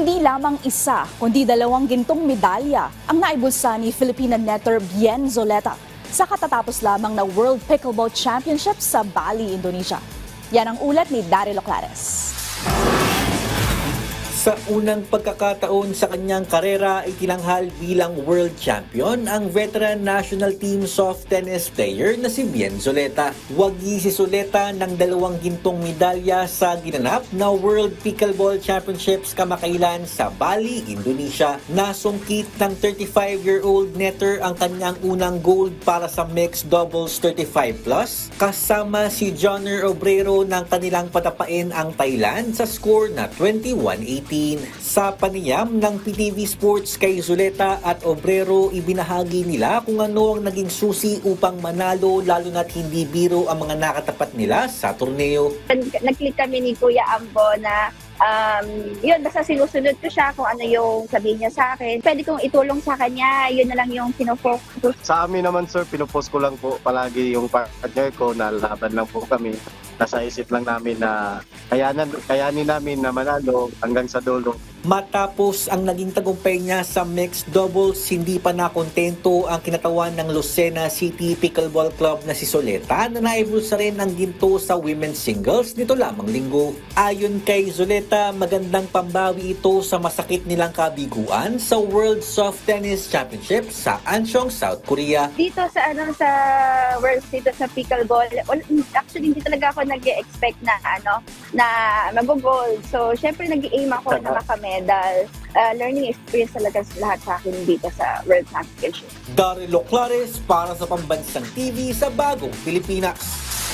Hindi lamang isa, kundi dalawang gintong medalya ang naibulsa ni Filipina netter Bien Zoleta sa katatapos lamang na World Pickleball Championship sa Bali, Indonesia. Yan ang ulat ni Daryl Oclares. Sa unang pagkakataon sa kanyang karera, itinanghal bilang world champion ang veteran national team soft tennis player na si Bien Zoleta. Wagi si Zoleta ng dalawang gintong medalya sa ginanap na World Pickleball Championships kamakailan sa Bali, Indonesia. Nasungkit ng 35-year-old netter ang kanyang unang gold para sa mixed doubles 35+, kasama si Joner Obrero ng kanilang patapain ang Thailand sa score na 21-18. Sa panayam ng PTV Sports kay Zoleta at Obrero, ibinahagi nila kung ano ang naging susi upang manalo, lalo na't hindi biro ang mga nakatapat nila sa torneo. Nag-click kami ni Kuya Ambo na yun, basta sinusunod ko siya kung ano yung sabihin niya sa akin. Pwede kong itulong sa kanya, yun na lang yung pinofocus. Sa amin naman sir, pinopost ko lang po palagi yung partner ko na laban lang po kami. Nasa isip lang namin na kayanin namin na manalo hanggang sa dulo. Matapos ang naging tagumpay niya sa mixed doubles, hindi pa nakontento ang kinatawan ng Lucena City Pickleball Club na si Zoleta na naibulsa rin ang ginto sa women's singles nito lamang linggo. Ayon kay Zoleta, magandang pambawi ito sa masakit nilang kabiguan sa World Soft Tennis Championship sa Ancheong, South Korea. Dito sa World dito sa pickleball, actually hindi talaga ako nag-expect na na mag-gold. So syempre nag-aim ako na makamedal. Learning experience talaga lahat sa akin dito sa World Championship. Daryl Oclares para sa Pambansang TV sa Bagong Pilipinas.